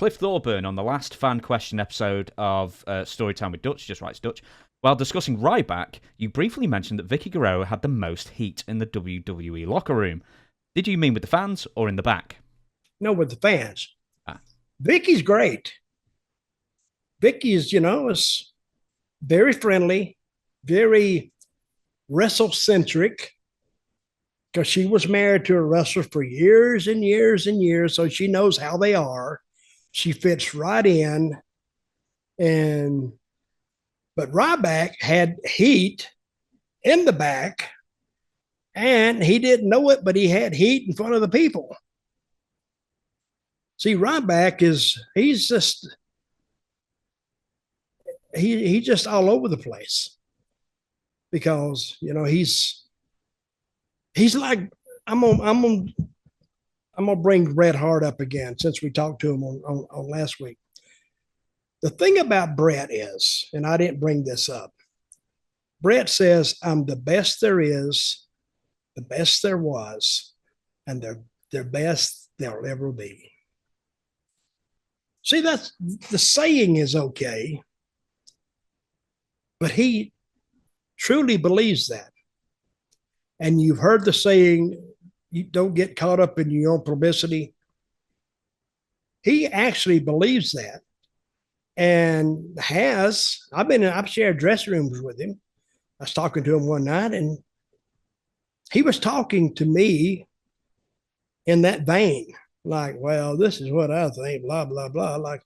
Cliff Thorburn on the last fan question episode of Storytime with Dutch, just writes Dutch. While discussing Ryback, you briefly mentioned that Vicky Guerrero had the most heat in the WWE locker room. Did you mean with the fans or in the back? No, with the fans. Vicky's great. Vicky is, is very friendly, very wrestle-centric, because she was married to a wrestler for years and years and years, so she knows how they are. She fits right in. But Ryback had heat in the back, and he didn't know it, but he had heat in front of the people. See, Ryback he's just all over the place, because he's like, I'm gonna bring Bret Hart up again, since we talked to him on last week. The thing about Bret is, and I didn't bring this up, Bret says, I'm the best there is, the best there was, and the best there'll ever be. See, that's the saying is okay, but he truly believes that. And you've heard the saying, you don't get caught up in your own publicity. He actually believes that. And I've shared dressing rooms with him. I was talking to him one night, and he was talking to me in that vein, like, well, this is what I think, blah, blah, blah. Like,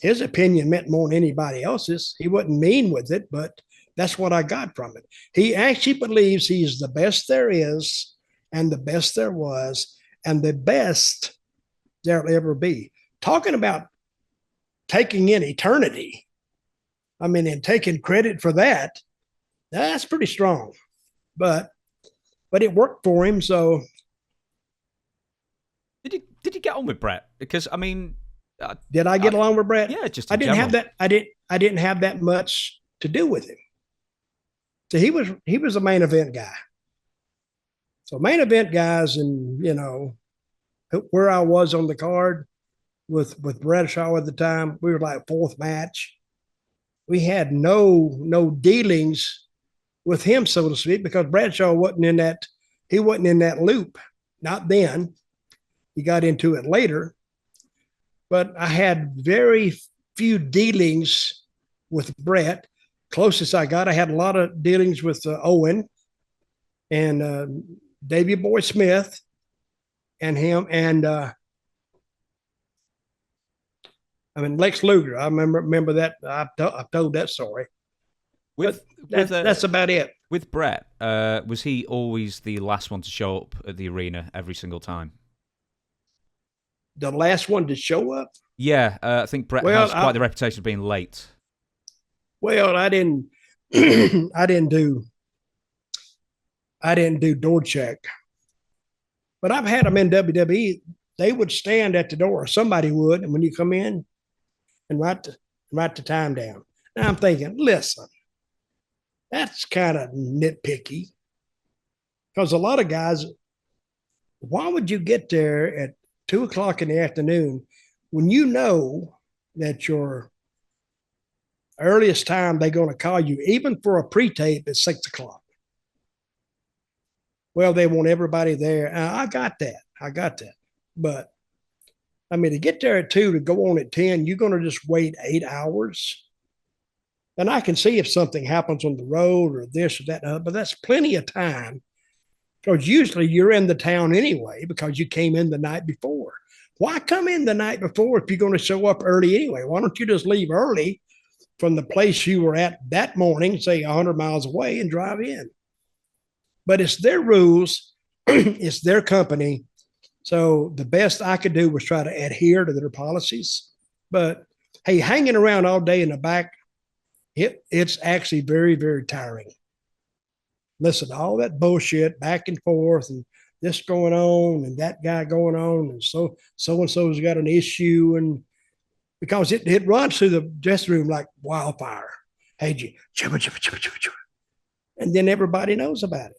his opinion meant more than anybody else's. He wasn't mean with it, but that's what I got from it. He actually believes he's the best there is, and the best there was, and the best there'll ever be. Talking about taking in eternity, and taking credit for that, that's pretty strong. But it worked for him, so. Did you get on with Bret? Because did I get along with Bret? Yeah, just I didn't have that. I didn't have that much to do with him. So he was a main event guy. So main event guys, and where I was on the card with Bradshaw at the time, we were like fourth match. We had no dealings with him, so to speak, because Bradshaw wasn't in that. He wasn't in that loop. Not then. He got into it later. But I had very few dealings with Bret. Closest I got, I had a lot of dealings with Owen and Davey Boy Smith and him, and Lex Luger. I remember that. I've told that story. That's about it. With Bret, was he always the last one to show up at the arena every single time? The last one to show up? Yeah, I think Bret has quite the reputation of being late. Well, I didn't do door check, but I've had them in WWE. They would stand at the door. Somebody would, and when you come in, and write the time down. Now I'm thinking, listen, that's kind of nitpicky, because a lot of guys, why would you get there at 2:00 in the afternoon when you know that your earliest time they're going to call you, even for a pre-tape, at 6:00? Well, they want everybody there. I got that. But to get there at 2 to go on at 10, you're going to just wait 8 hours. And I can see if something happens on the road or this or that, but that's plenty of time, because usually you're in the town anyway because you came in the night before. Why come in the night before if you're going to show up early anyway? Why don't you just leave early from the place you were at that morning, say 100 miles away, and drive in? But it's their rules. It's their company. So the best I could do was try to adhere to their policies. But hey, hanging around all day in the back, it's actually very, very tiring. Listen to all that bullshit back and forth, and this going on and that guy going on, and so-and-so's got an issue, and because it runs through the dressing room like wildfire. Hey, chibba, chibba, chibba, chibba, chibba. And then everybody knows about it.